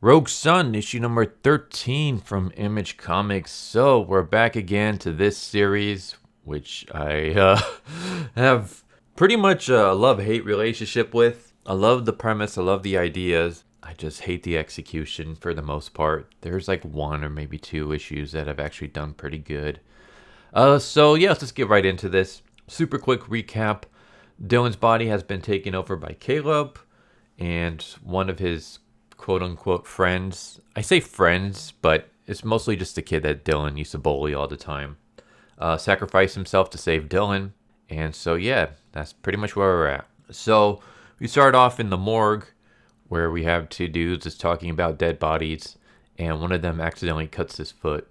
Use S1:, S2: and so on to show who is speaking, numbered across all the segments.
S1: Rogue Sun, issue number 13 from Image Comics. So, we're back again to this series, which I have pretty much a love-hate relationship with. I love the premise, I love the ideas. I just hate the execution for the most part. There's like one or maybe two issues that have actually done pretty good. So yeah, let's just get right into this. Super quick recap. Dylan's body has been taken over by Caleb and one of his quote-unquote friends. I say friends, but it's mostly just the kid that Dylan used to bully all the time. Sacrificed himself to save Dylan. And so yeah, that's pretty much where we're at. So we start off in the morgue where we have two dudes just talking about dead bodies, and one of them accidentally cuts his foot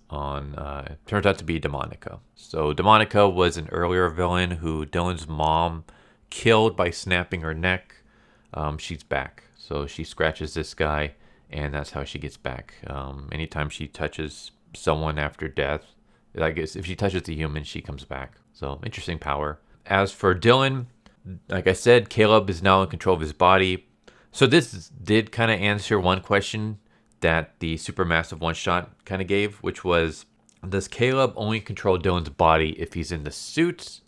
S1: on, turns out to be Demonica. So Demonica was an earlier villain who Dylan's mom killed by snapping her neck. She's back. So she scratches this guy, and that's how she gets back. Anytime she touches someone after death, I guess if she touches a human, she comes back. So interesting power. As for Dylan, like I said, Caleb is now in control of his body. So this did kind of answer one question that the Supermassive one-shot kind of gave, which was, does Caleb only control Dylan's body if he's in the suit?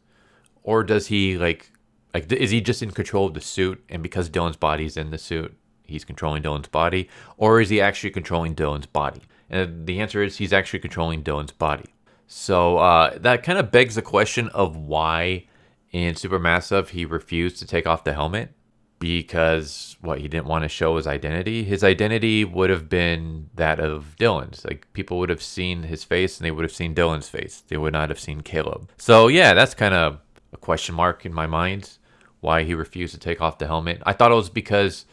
S1: Or does he, like is he just in control of the suit, and because Dylan's body's in the suit, he's controlling Dylan's body? Or is he actually controlling Dylan's body? And the answer is he's actually controlling Dylan's body. So that kind of begs the question of why in Supermassive he refused to take off the helmet. Because he didn't want to show his identity. His identity would have been that of Dylan's. Like, people would have seen his face and they would have seen Dylan's face. They would not have seen Caleb. So yeah, that's kind of a question mark in my mind, why he refused to take off the helmet. I thought it was because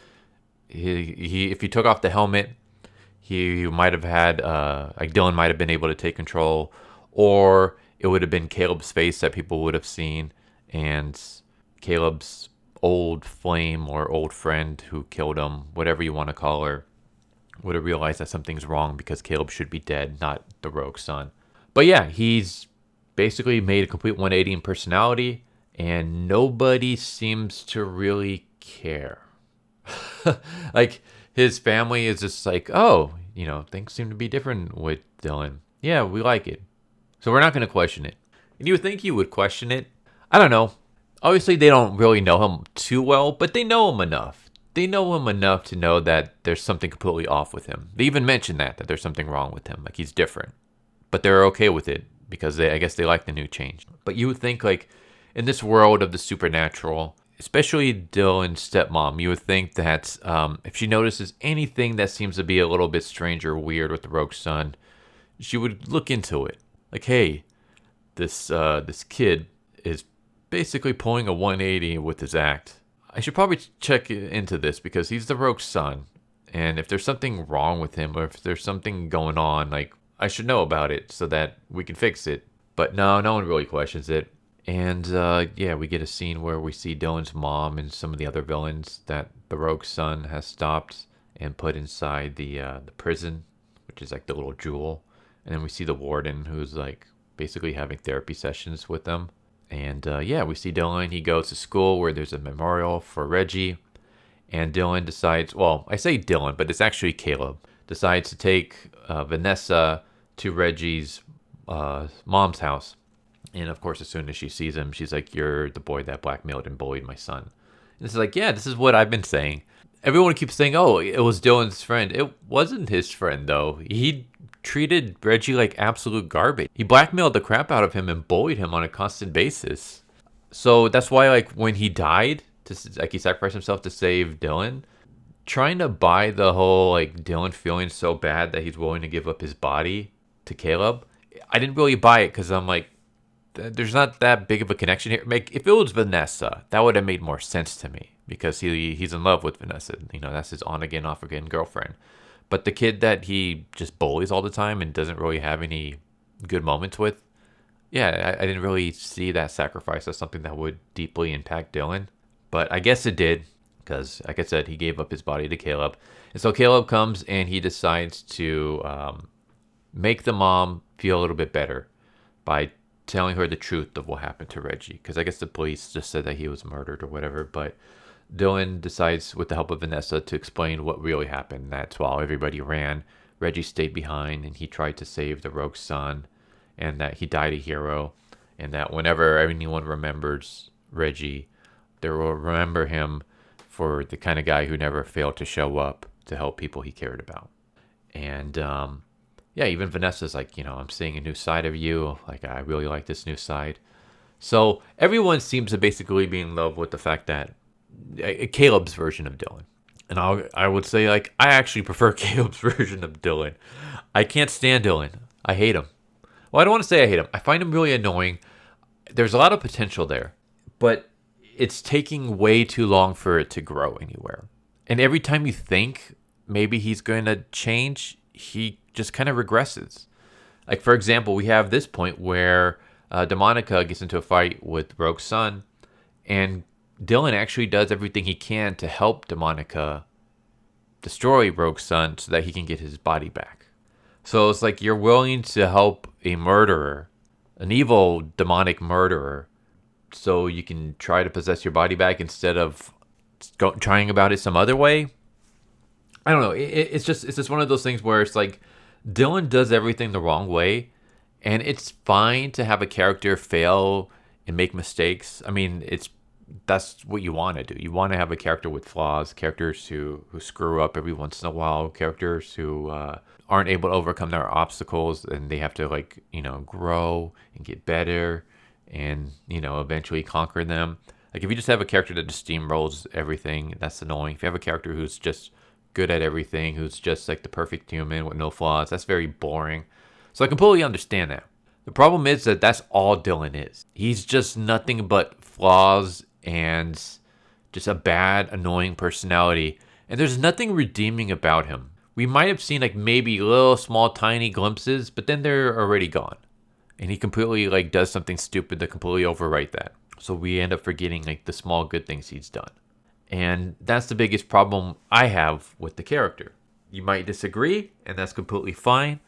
S1: he if he took off the helmet, he might have had Dylan might have been able to take control, or it would have been Caleb's face that people would have seen, and Caleb's old flame or old friend who killed him, whatever you want to call her, would have realized that something's wrong because Caleb should be dead, not the Rogue Sun. But yeah, he's basically made a complete 180 in personality, and nobody seems to really care. Like, his family is just like, oh, things seem to be different with Dylan. Yeah, we like it. So we're not going to question it. And you would think you would question it. I don't know. Obviously, they don't really know him too well, but they know him enough. They know him enough to know that there's something completely off with him. They even mention that there's something wrong with him, like he's different. But they're okay with it because I guess they like the new change. But you would think, like, in this world of the supernatural, especially Dylan's stepmom, you would think that if she notices anything that seems to be a little bit strange or weird with the Rogue Sun, she would look into it. Like, hey, this kid is basically pulling a 180 with his act. I should probably check into this because he's the Rogue Sun, and if there's something wrong with him or if there's something going on, like, I should know about it so that we can fix it. But no one really questions it. And yeah, we get a scene where we see Dylan's mom and some of the other villains that the Rogue Sun has stopped and put inside the prison, which is like the little jewel. And then we see the warden who's like basically having therapy sessions with them. And yeah, we see Dylan. He goes to school where there's a memorial for Reggie. And Dylan decides, well, I say Dylan, but it's actually Caleb, decides to take Vanessa to Reggie's mom's house. And of course, as soon as she sees him, she's like, you're the boy that blackmailed and bullied my son. And it's like, yeah, this is what I've been saying. Everyone keeps saying, oh, it was Dylan's friend. It wasn't his friend, though. He treated Reggie like absolute garbage. He blackmailed the crap out of him and bullied him on a constant basis. So that's why, like, when he died, he sacrificed himself to save Dylan, trying to buy the whole, like, Dylan feeling so bad that he's willing to give up his body to Caleb, I didn't really buy it because I'm like, there's not that big of a connection here. If it was Vanessa, that would have made more sense to me because he's in love with Vanessa. That's his on-again, off-again girlfriend. But the kid that he just bullies all the time and doesn't really have any good moments with, yeah, I didn't really see that sacrifice as something that would deeply impact Dylan. But I guess it did because, like I said, he gave up his body to Caleb. And so Caleb comes and he decides to make the mom feel a little bit better by telling her the truth of what happened to Reggie. Because I guess the police just said that he was murdered or whatever. But Dylan decides, with the help of Vanessa, to explain what really happened. That's while everybody ran, Reggie stayed behind and he tried to save the rogue son, and that he died a hero, and that whenever anyone remembers Reggie, they will remember him for the kind of guy who never failed to show up to help people he cared about. And yeah, even Vanessa's like, I'm seeing a new side of you. Like, I really like this new side. So everyone seems to basically be in love with the fact that Caleb's version of Dylan. And I would say, like, I actually prefer Caleb's version of Dylan. I can't stand Dylan. I hate him. Well, I don't want to say I hate him. I find him really annoying. There's a lot of potential there, but it's taking way too long for it to grow anywhere. And every time you think maybe he's going to change, he just kind of regresses. Like, for example, we have this point where Demonica gets into a fight with Rogue's son, and Dylan actually does everything he can to help Demonica destroy Rogue's son so that he can get his body back. So it's like you're willing to help a murderer, an evil demonic murderer, so you can try to possess your body back instead of trying about it some other way. I don't know. It's just one of those things where it's like Dylan does everything the wrong way, and it's fine to have a character fail and make mistakes. I mean, that's what you want to do. You want to have a character with flaws, characters who screw up every once in a while, characters who aren't able to overcome their obstacles, and they have to grow and get better and eventually conquer them. Like, if you just have a character that just steamrolls everything, that's annoying. If you have a character who's just good at everything, who's just like the perfect human with no flaws, that's very boring. So I completely understand that. The problem is that that's all Dylan is. He's just nothing but flaws and just a bad, annoying personality. And there's nothing redeeming about him. We might have seen like maybe little small tiny glimpses, but then they're already gone. And he completely does something stupid to completely overwrite that. So we end up forgetting like the small good things he's done. And that's the biggest problem I have with the character. You might disagree, and that's completely fine.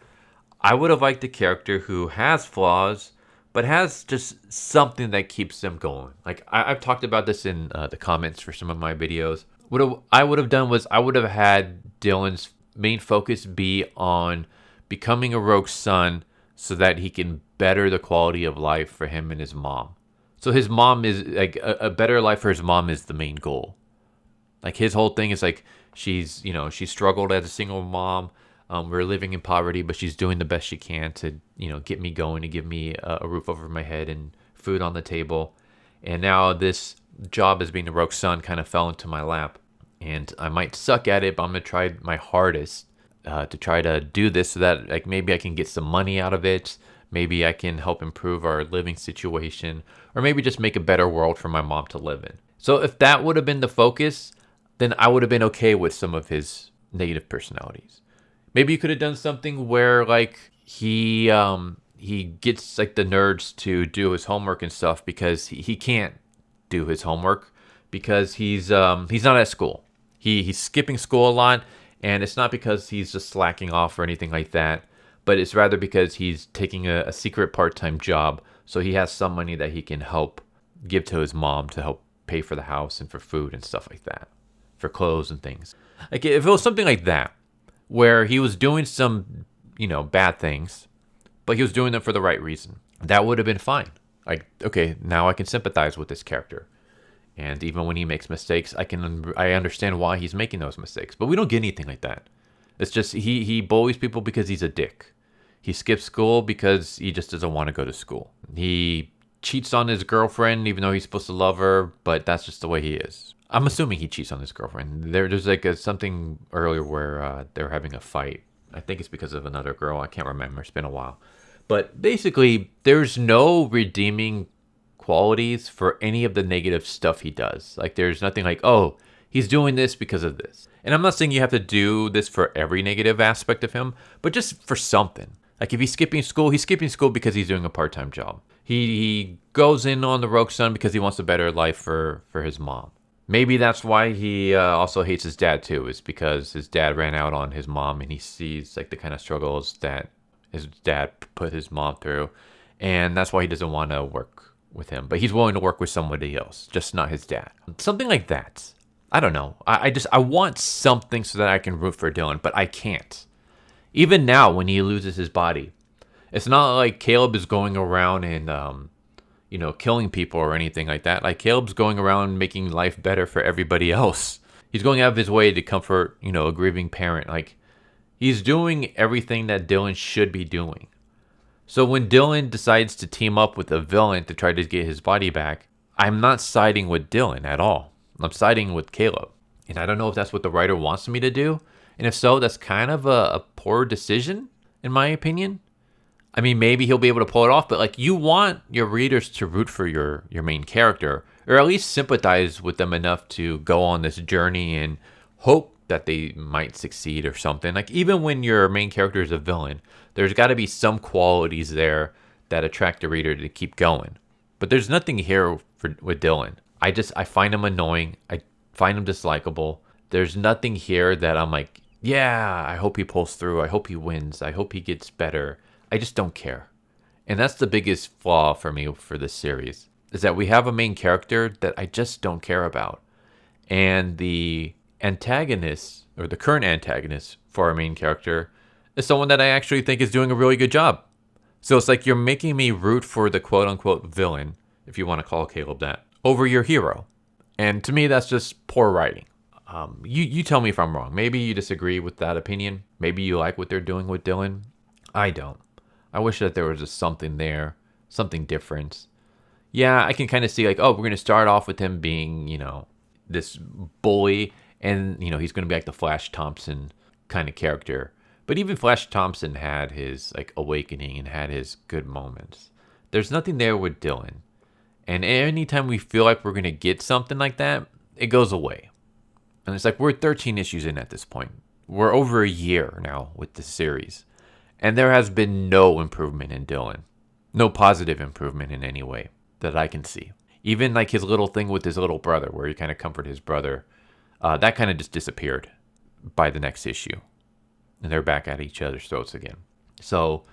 S1: I would have liked a character who has flaws, but has just something that keeps them going. Like, I've talked about this in the comments for some of my videos. What I would have done was I would have had Dylan's main focus be on becoming a rogue son so that he can better the quality of life for him and his mom. So his mom is, like, a better life for his mom is the main goal. Like, his whole thing is, like, she struggled as a single mom. We're living in poverty, but she's doing the best she can to, get me going, to give me a roof over my head and food on the table. And now this job as being the rogue son kind of fell into my lap. And I might suck at it, but I'm going to try my hardest to try to do this so that, like, maybe I can get some money out of it. Maybe I can help improve our living situation, or maybe just make a better world for my mom to live in. So if that would have been the focus, then I would have been okay with some of his negative personalities. Maybe you could have done something where, like, he gets, like, the nerds to do his homework and stuff because he can't do his homework because he's not at school. He's skipping school a lot, and it's not because he's just slacking off or anything like that, but it's rather because he's taking a secret part-time job, so he has some money that he can help give to his mom to help pay for the house and for food and stuff like that, for clothes and things. Like, if it was something like that, where he was doing some, bad things, but he was doing them for the right reason, that would have been fine. Like, okay, now I can sympathize with this character. And even when he makes mistakes, I understand why he's making those mistakes. But we don't get anything like that. It's just he bullies people because he's a dick. He skips school because he just doesn't want to go to school. He cheats on his girlfriend even though he's supposed to love her, but that's just the way he is. I'm assuming he cheats on his girlfriend. There's like something earlier where they're having a fight. I think it's because of another girl. I can't remember. It's been a while. But basically, there's no redeeming qualities for any of the negative stuff he does. Like, there's nothing like, oh, he's doing this because of this. And I'm not saying you have to do this for every negative aspect of him, but just for something. Like, if he's skipping school because he's doing a part-time job. He goes in on the rogue son because he wants a better life for his mom. Maybe that's why he also hates his dad too, is because his dad ran out on his mom and he sees like the kind of struggles that his dad put his mom through. And that's why he doesn't want to work with him. But he's willing to work with somebody else, just not his dad. Something like that. I don't know. I want something so that I can root for Dylan, but I can't. Even now, when he loses his body, it's not like Caleb is going around and killing people or anything like that. Like Caleb's going around making life better for everybody else. He's going out of his way to comfort, a grieving parent. Like he's doing everything that Dylan should be doing. So when Dylan decides to team up with a villain to try to get his body back, I'm not siding with Dylan at all. I'm siding with Caleb. And I don't know if that's what the writer wants me to do. And if so, that's kind of a poor decision, in my opinion. I mean, maybe he'll be able to pull it off, but like you want your readers to root for your main character, or at least sympathize with them enough to go on this journey and hope that they might succeed or something. Like even when your main character is a villain, there's got to be some qualities there that attract the reader to keep going. But there's nothing here with Dylan. I find him annoying. I find him dislikable. There's nothing here that I'm like, yeah, I hope he pulls through. I hope he wins. I hope he gets better. I just don't care. And that's the biggest flaw for me for this series, is that we have a main character that I just don't care about. And the antagonist, or the current antagonist for our main character, is someone that I actually think is doing a really good job. So it's like you're making me root for the quote-unquote villain, if you want to call Caleb that, over your hero. And to me, that's just poor writing. You tell me if I'm wrong. Maybe you disagree with that opinion. Maybe you like what they're doing with Dylan. I don't. I wish that there was just something there, something different. Yeah, I can kind of see like, oh, we're going to start off with him being, this bully, and, he's going to be like the Flash Thompson kind of character. But even Flash Thompson had his like awakening and had his good moments. There's nothing there with Dylan. And anytime we feel like we're going to get something like that, it goes away. And it's like we're 13 issues in at this point. We're over a year now with this series. And there has been no improvement in Dylan. No positive improvement in any way that I can see. Even like his little thing with his little brother, where he kind of comforted his brother, that kind of just disappeared by the next issue. And they're back at each other's throats again. So,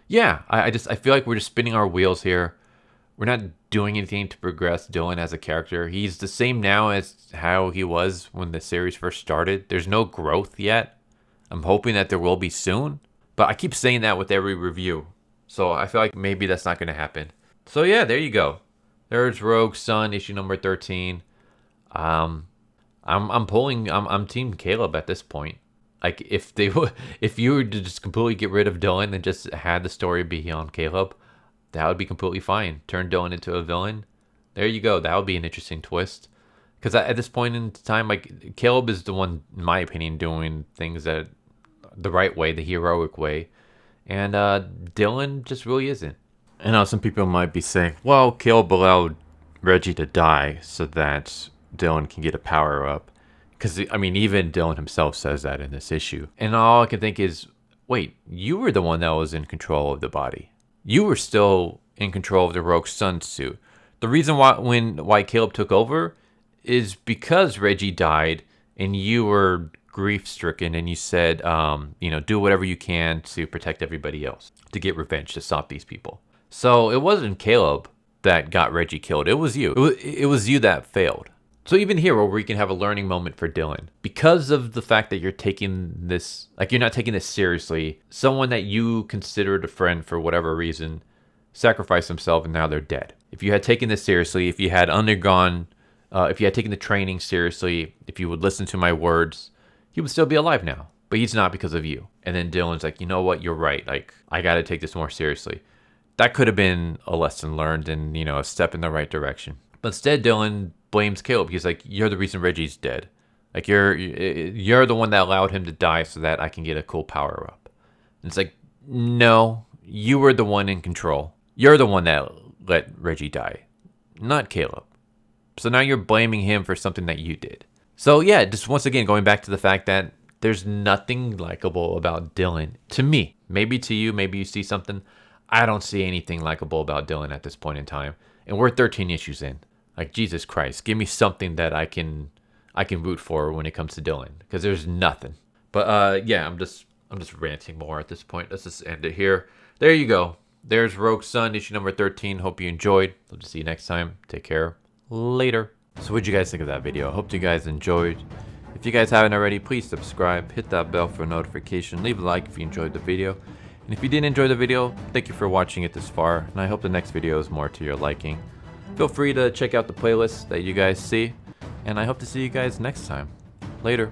S1: yeah, I feel like we're just spinning our wheels here. We're not doing anything to progress Dylan as a character. He's the same now as how he was when the series first started. There's no growth yet. I'm hoping that there will be soon. But I keep saying that with every review. So I feel like maybe that's not going to happen. So yeah, there you go. There's Rogue Sun, issue number 13. I'm Team Caleb at this point. Like if you were to just completely get rid of Dylan and just had the story be on Caleb, that would be completely fine. Turn Dylan into a villain. There you go. That would be an interesting twist. Because at this point in time, like Caleb is the one, in my opinion, doing things that the right way, the heroic way, and Dylan just really isn't. I know some people might be saying, well, Caleb allowed Reggie to die so that Dylan can get a power up, because I mean even Dylan himself says that in this issue. And all I can think is, wait, you were the one that was in control of the body. You were still in control of the Rogue Sun suit. The reason why Caleb took over is because Reggie died and you were grief-stricken, and you said, do whatever you can to protect everybody else, to get revenge, to stop these people. So it wasn't Caleb that got Reggie killed. It was you. It was you that failed. So even here, where we can have a learning moment for Dylan, because of the fact that you're taking this, like you're not taking this seriously, someone that you considered a friend for whatever reason sacrificed themselves, and now they're dead. If you had taken this seriously, if you had taken the training seriously, if you would listen to my words, he would still be alive now. But he's not because of you. And then Dylan's like, you know what? You're right. Like, I got to take this more seriously. That could have been a lesson learned and, a step in the right direction. But instead, Dylan blames Caleb. He's like, you're the reason Reggie's dead. Like, you're the one that allowed him to die so that I can get a cool power up. And it's like, no, you were the one in control. You're the one that let Reggie die, not Caleb. So now you're blaming him for something that you did. So yeah, just once again, going back to the fact that there's nothing likable about Dylan. To me, maybe to you, maybe you see something. I don't see anything likable about Dylan at this point in time. And we're 13 issues in. Like, Jesus Christ, give me something that I can root for when it comes to Dylan. Because there's nothing. But yeah, I'm just ranting more at this point. Let's just end it here. There you go. There's Rogue Sun, issue number 13. Hope you enjoyed. Hope to see you next time. Take care. Later. So what'd you guys think of that video? I hope you guys enjoyed. If you guys haven't already, please subscribe, hit that bell for notification, leave a like if you enjoyed the video. And if you didn't enjoy the video, thank you for watching it this far, and I hope the next video is more to your liking. Feel free to check out the playlist that you guys see, and I hope to see you guys next time. Later.